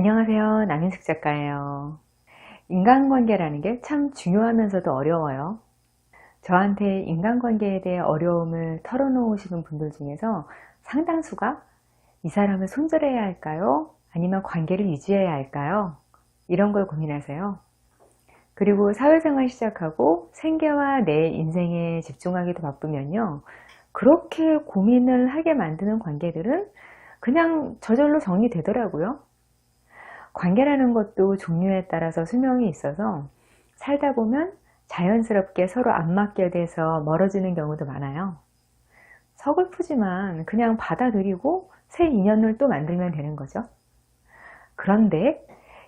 안녕하세요. 남인숙 작가예요. 인간관계라는 게 참 중요하면서도 어려워요. 저한테 인간관계에 대해 어려움을 털어놓으시는 분들 중에서 상당수가 이 사람을 손절해야 할까요? 아니면 관계를 유지해야 할까요? 이런 걸 고민하세요. 그리고 사회생활 시작하고 생계와 내 인생에 집중하기도 바쁘면요. 그렇게 고민을 하게 만드는 관계들은 그냥 저절로 정리되더라고요. 관계라는 것도 종류에 따라서 수명이 있어서 살다 보면 자연스럽게 서로 안 맞게 돼서 멀어지는 경우도 많아요. 서글프지만 그냥 받아들이고 새 인연을 또 만들면 되는 거죠. 그런데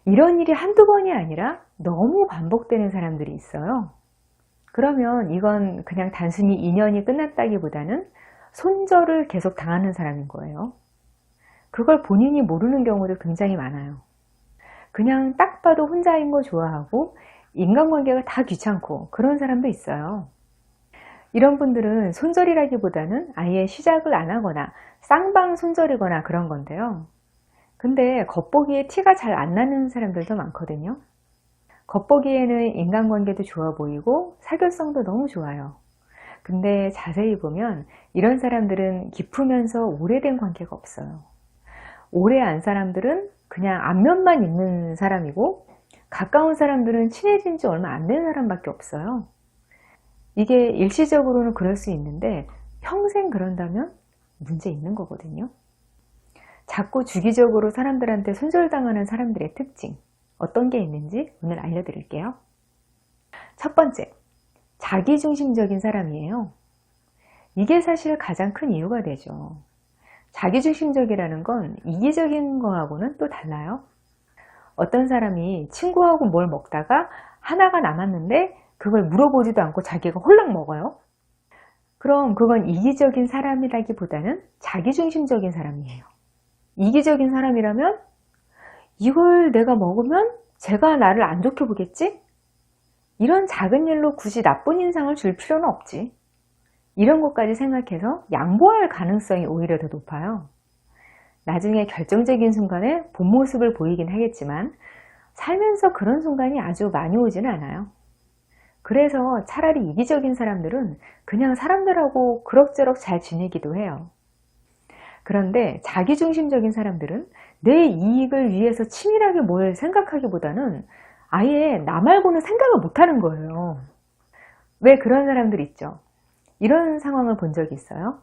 이런 일이 한두 번이 아니라 너무 반복되는 사람들이 있어요. 그러면 이건 그냥 단순히 인연이 끝났다기보다는 손절을 계속 당하는 사람인 거예요. 그걸 본인이 모르는 경우도 굉장히 많아요. 그냥 딱 봐도 혼자인 거 좋아하고 인간관계가 다 귀찮고 그런 사람도 있어요. 이런 분들은 손절이라기보다는 아예 시작을 안 하거나 쌍방 손절이거나 그런 건데요. 근데 겉보기에 티가 잘 안 나는 사람들도 많거든요. 겉보기에는 인간관계도 좋아 보이고 사교성도 너무 좋아요. 근데 자세히 보면 이런 사람들은 깊으면서 오래된 관계가 없어요. 오래 안 사람들은 그냥 안면만 있는 사람이고 가까운 사람들은 친해진 지 얼마 안 된 사람밖에 없어요. 이게 일시적으로는 그럴 수 있는데 평생 그런다면 문제 있는 거거든요. 자꾸 주기적으로 사람들한테 손절당하는 사람들의 특징 어떤 게 있는지 오늘 알려드릴게요. 첫 번째, 자기중심적인 사람이에요. 이게 사실 가장 큰 이유가 되죠. 자기중심적이라는 건 이기적인 거하고는 또 달라요. 어떤 사람이 친구하고 뭘 먹다가 하나가 남았는데 그걸 물어보지도 않고 자기가 홀랑 먹어요. 그럼 그건 이기적인 사람이라기보다는 자기중심적인 사람이에요. 이기적인 사람이라면 이걸 내가 먹으면 쟤가 나를 안 좋게 보겠지? 이런 작은 일로 굳이 나쁜 인상을 줄 필요는 없지. 이런 것까지 생각해서 양보할 가능성이 오히려 더 높아요. 나중에 결정적인 순간에 본 모습을 보이긴 하겠지만 살면서 그런 순간이 아주 많이 오지는 않아요. 그래서 차라리 이기적인 사람들은 그냥 사람들하고 그럭저럭 잘 지내기도 해요. 그런데 자기중심적인 사람들은 내 이익을 위해서 치밀하게 뭘 생각하기보다는 아예 나 말고는 생각을 못하는 거예요. 왜 그런 사람들 있죠? 이런 상황을 본 적이 있어요.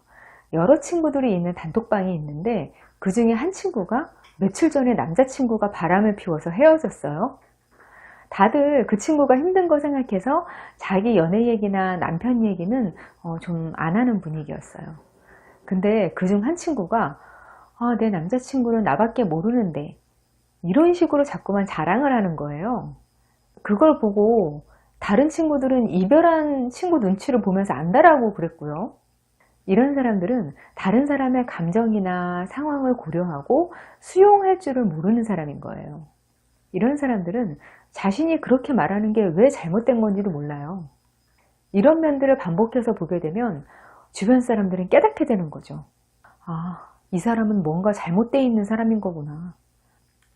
여러 친구들이 있는 단톡방이 있는데 그 중에 한 친구가 며칠 전에 남자친구가 바람을 피워서 헤어졌어요. 다들 그 친구가 힘든 거 생각해서 자기 연애 얘기나 남편 얘기는 좀 안 하는 분위기였어요. 근데 그중 한 친구가 내 남자친구는 나밖에 모르는데 이런 식으로 자꾸만 자랑을 하는 거예요. 그걸 보고 다른 친구들은 이별한 친구 눈치를 보면서 안다라고 그랬고요. 이런 사람들은 다른 사람의 감정이나 상황을 고려하고 수용할 줄을 모르는 사람인 거예요. 이런 사람들은 자신이 그렇게 말하는 게 왜 잘못된 건지도 몰라요. 이런 면들을 반복해서 보게 되면 주변 사람들은 깨닫게 되는 거죠. 이 사람은 뭔가 잘못되어 있는 사람인 거구나.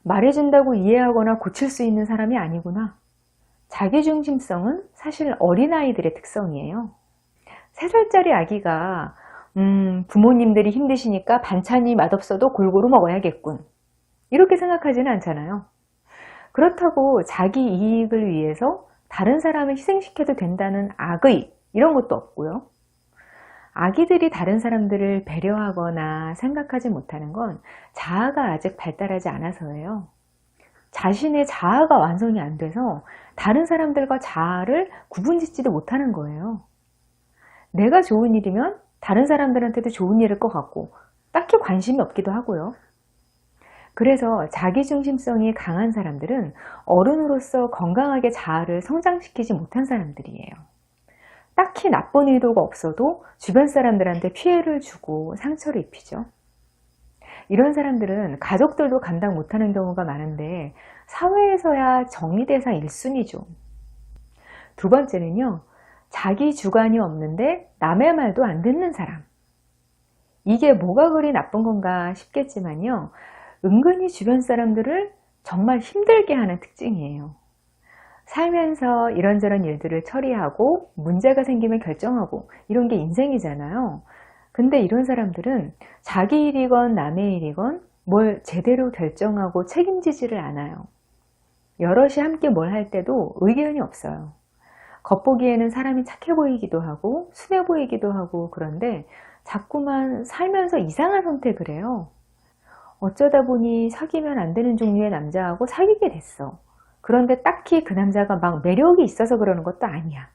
말해준다고 이해하거나 고칠 수 있는 사람이 아니구나. 자기중심성은 사실 어린아이들의 특성이에요. 3살짜리 아기가 부모님들이 힘드시니까 반찬이 맛없어도 골고루 먹어야겠군. 이렇게 생각하지는 않잖아요. 그렇다고 자기 이익을 위해서 다른 사람을 희생시켜도 된다는 악의 이런 것도 없고요. 아기들이 다른 사람들을 배려하거나 생각하지 못하는 건 자아가 아직 발달하지 않아서예요. 자신의 자아가 완성이 안 돼서 다른 사람들과 자아를 구분짓지도 못하는 거예요. 내가 좋은 일이면 다른 사람들한테도 좋은 일일 것 같고 딱히 관심이 없기도 하고요. 그래서 자기중심성이 강한 사람들은 어른으로서 건강하게 자아를 성장시키지 못한 사람들이에요. 딱히 나쁜 의도가 없어도 주변 사람들한테 피해를 주고 상처를 입히죠. 이런 사람들은 가족들도 감당 못하는 경우가 많은데 사회에서야 정의대사 1순위죠. 두 번째는요. 자기 주관이 없는데 남의 말도 안 듣는 사람. 이게 뭐가 그리 나쁜 건가 싶겠지만요. 은근히 주변 사람들을 정말 힘들게 하는 특징이에요. 살면서 이런저런 일들을 처리하고 문제가 생기면 결정하고 이런 게 인생이잖아요. 근데 이런 사람들은 자기 일이건 남의 일이건 뭘 제대로 결정하고 책임지지를 않아요. 여럿이 함께 뭘 할 때도 의견이 없어요. 겉보기에는 사람이 착해 보이기도 하고 순해 보이기도 하고 그런데 자꾸만 살면서 이상한 선택을 해요. 어쩌다 보니 사귀면 안 되는 종류의 남자하고 사귀게 됐어. 그런데 딱히 그 남자가 막 매력이 있어서 그러는 것도 아니야.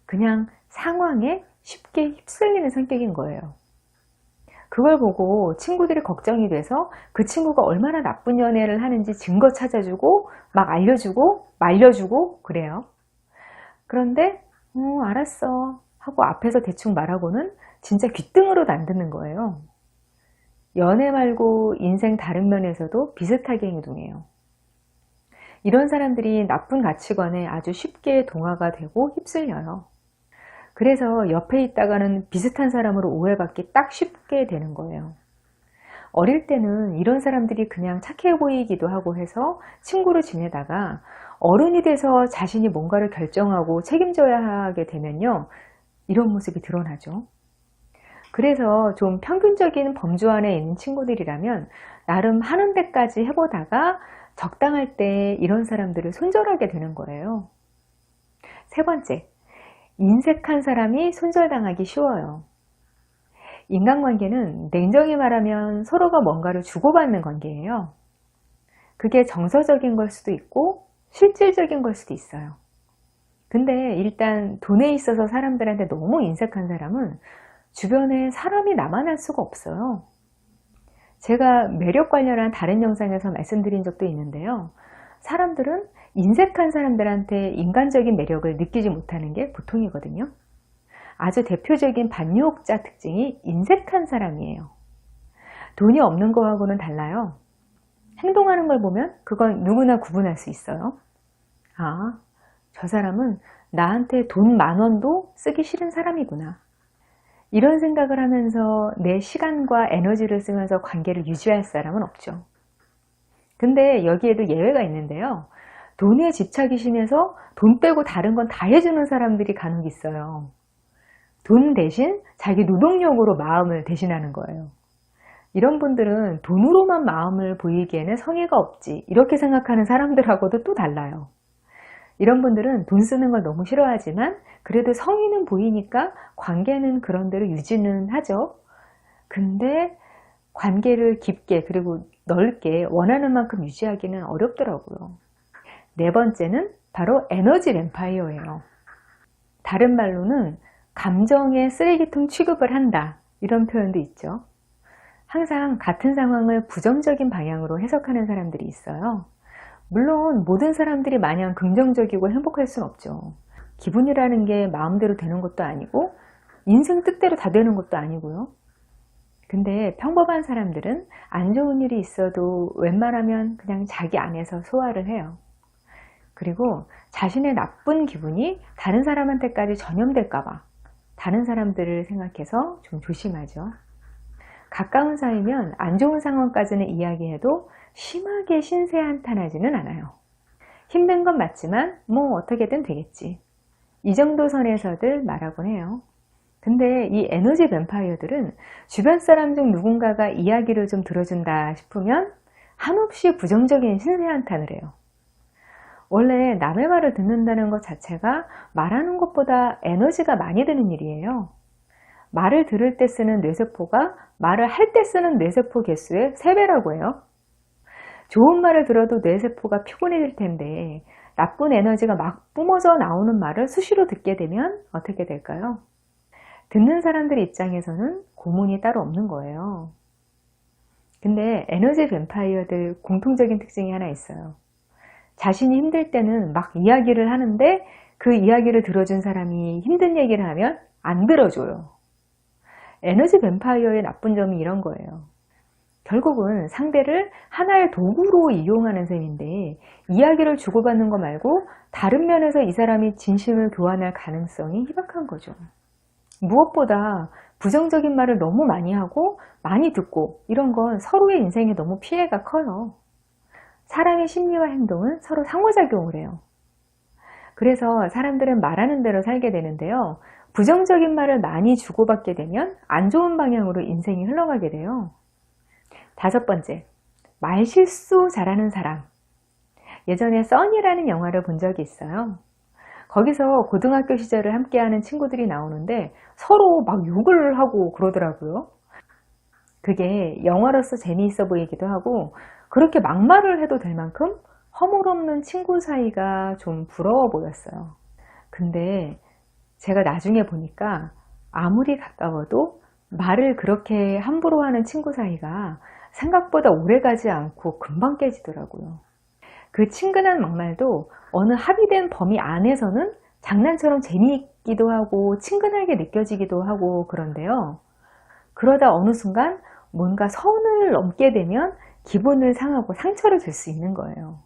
그냥 상황에 쉽게 휩쓸리는 성격인 거예요. 그걸 보고 친구들이 걱정이 돼서 그 친구가 얼마나 나쁜 연애를 하는지 증거 찾아주고 막 알려주고 말려주고 그래요. 그런데 알았어 하고 앞에서 대충 말하고는 진짜 귓등으로도 안 듣는 거예요. 연애 말고 인생 다른 면에서도 비슷하게 행동해요. 이런 사람들이 나쁜 가치관에 아주 쉽게 동화가 되고 휩쓸려요. 그래서 옆에 있다가는 비슷한 사람으로 오해받기 딱 쉽게 되는 거예요. 어릴 때는 이런 사람들이 그냥 착해 보이기도 하고 해서 친구로 지내다가 어른이 돼서 자신이 뭔가를 결정하고 책임져야 하게 되면요. 이런 모습이 드러나죠. 그래서 좀 평균적인 범주 안에 있는 친구들이라면 나름 하는 데까지 해보다가 적당할 때 이런 사람들을 손절하게 되는 거예요. 세 번째, 인색한 사람이 손절당하기 쉬워요. 인간관계는 냉정히 말하면 서로가 뭔가를 주고받는 관계예요. 그게 정서적인 걸 수도 있고 실질적인 걸 수도 있어요. 근데 일단 돈에 있어서 사람들한테 너무 인색한 사람은 주변에 사람이 남아날 수가 없어요. 제가 매력 관련한 다른 영상에서 말씀드린 적도 있는데요. 사람들은 인색한 사람들한테 인간적인 매력을 느끼지 못하는 게 보통이거든요. 아주 대표적인 반유혹자 특징이 인색한 사람이에요. 돈이 없는 거하고는 달라요. 행동하는 걸 보면 그건 누구나 구분할 수 있어요. 아, 저 사람은 나한테 돈 10,000원도 쓰기 싫은 사람이구나. 이런 생각을 하면서 내 시간과 에너지를 쓰면서 관계를 유지할 사람은 없죠. 근데 여기에도 예외가 있는데요. 돈에 집착이 심해서 돈 빼고 다른 건 다 해주는 사람들이 간혹 있어요. 돈 대신 자기 노동력으로 마음을 대신하는 거예요. 이런 분들은 돈으로만 마음을 보이기에는 성의가 없지 이렇게 생각하는 사람들하고도 또 달라요. 이런 분들은 돈 쓰는 걸 너무 싫어하지만 그래도 성의는 보이니까 관계는 그런대로 유지는 하죠. 근데 관계를 깊게 그리고 넓게 원하는 만큼 유지하기는 어렵더라고요. 네 번째는 바로 에너지 뱀파이어예요. 다른 말로는 감정의 쓰레기통 취급을 한다 이런 표현도 있죠. 항상 같은 상황을 부정적인 방향으로 해석하는 사람들이 있어요. 물론 모든 사람들이 마냥 긍정적이고 행복할 수는 없죠. 기분이라는 게 마음대로 되는 것도 아니고 인생 뜻대로 다 되는 것도 아니고요. 근데 평범한 사람들은 안 좋은 일이 있어도 웬만하면 그냥 자기 안에서 소화를 해요. 그리고 자신의 나쁜 기분이 다른 사람한테까지 전염될까 봐 다른 사람들을 생각해서 좀 조심하죠. 가까운 사이면 안 좋은 상황까지는 이야기해도 심하게 신세한탄하지는 않아요. 힘든 건 맞지만 뭐 어떻게든 되겠지. 이 정도 선에서들 말하곤 해요. 근데 이 에너지 뱀파이어들은 주변 사람 중 누군가가 이야기를 좀 들어준다 싶으면 한없이 부정적인 신세한탄을 해요. 원래 남의 말을 듣는다는 것 자체가 말하는 것보다 에너지가 많이 드는 일이에요. 말을 들을 때 쓰는 뇌세포가 말을 할 때 쓰는 뇌세포 개수의 3배라고 해요. 좋은 말을 들어도 뇌세포가 피곤해질 텐데 나쁜 에너지가 막 뿜어져 나오는 말을 수시로 듣게 되면 어떻게 될까요? 듣는 사람들 입장에서는 고문이 따로 없는 거예요. 근데 에너지 뱀파이어들 공통적인 특징이 하나 있어요. 자신이 힘들 때는 막 이야기를 하는데 그 이야기를 들어준 사람이 힘든 얘기를 하면 안 들어줘요. 에너지 뱀파이어의 나쁜 점이 이런 거예요. 결국은 상대를 하나의 도구로 이용하는 셈인데 이야기를 주고받는 거 말고 다른 면에서 이 사람이 진심을 교환할 가능성이 희박한 거죠. 무엇보다 부정적인 말을 너무 많이 하고 많이 듣고 이런 건 서로의 인생에 너무 피해가 커요. 사람의 심리와 행동은 서로 상호작용을 해요. 그래서 사람들은 말하는 대로 살게 되는데요. 부정적인 말을 많이 주고받게 되면 안 좋은 방향으로 인생이 흘러가게 돼요. 5번째, 말실수 잘하는 사람. 예전에 써니라는 영화를 본 적이 있어요. 거기서 고등학교 시절을 함께하는 친구들이 나오는데 서로 막 욕을 하고 그러더라고요. 그게 영화로서 재미있어 보이기도 하고 그렇게 막말을 해도 될 만큼 허물없는 친구 사이가 좀 부러워 보였어요. 근데 제가 나중에 보니까 아무리 가까워도 말을 그렇게 함부로 하는 친구 사이가 생각보다 오래가지 않고 금방 깨지더라고요. 그 친근한 막말도 어느 합의된 범위 안에서는 장난처럼 재미있기도 하고 친근하게 느껴지기도 하고 그런데요. 그러다 어느 순간 뭔가 선을 넘게 되면 기분을 상하고 상처를 줄 수 있는 거예요.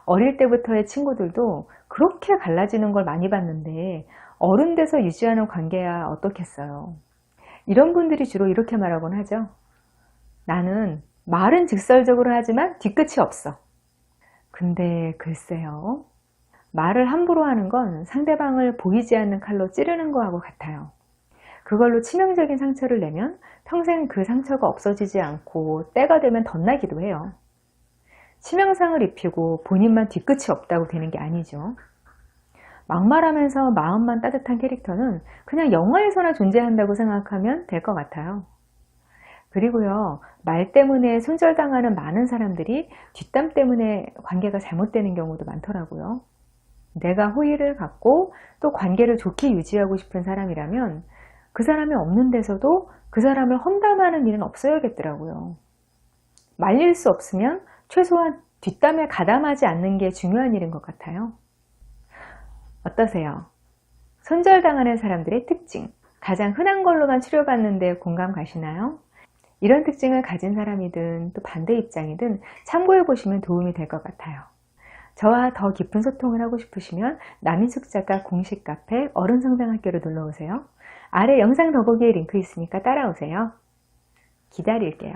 어릴 때부터의 친구들도 그렇게 갈라지는 걸 많이 봤는데 어른 돼서 유지하는 관계야 어떻겠어요. 이런 분들이 주로 이렇게 말하곤 하죠. 나는 말은 직설적으로 하지만 뒤끝이 없어. 근데 글쎄요. 말을 함부로 하는 건 상대방을 보이지 않는 칼로 찌르는 거하고 같아요. 그걸로 치명적인 상처를 내면 평생 그 상처가 없어지지 않고 때가 되면 덧나기도 해요. 치명상을 입히고 본인만 뒤끝이 없다고 되는 게 아니죠. 막말하면서 마음만 따뜻한 캐릭터는 그냥 영화에서나 존재한다고 생각하면 될 것 같아요. 그리고요, 말 때문에 손절당하는 많은 사람들이 뒷담 때문에 관계가 잘못되는 경우도 많더라고요. 내가 호의를 갖고 또 관계를 좋게 유지하고 싶은 사람이라면 그 사람이 없는 데서도 그 사람을 험담하는 일은 없어야겠더라고요. 말릴 수 없으면 최소한 뒷담에 가담하지 않는 게 중요한 일인 것 같아요. 어떠세요? 손절당하는 사람들의 특징, 가장 흔한 걸로만 치료받는데 공감 가시나요? 이런 특징을 가진 사람이든 또 반대 입장이든 참고해 보시면 도움이 될 것 같아요. 저와 더 깊은 소통을 하고 싶으시면 남인숙 작가 공식 카페 어른성장학교로 놀러오세요. 아래 영상 더보기에 링크 있으니까 따라오세요. 기다릴게요.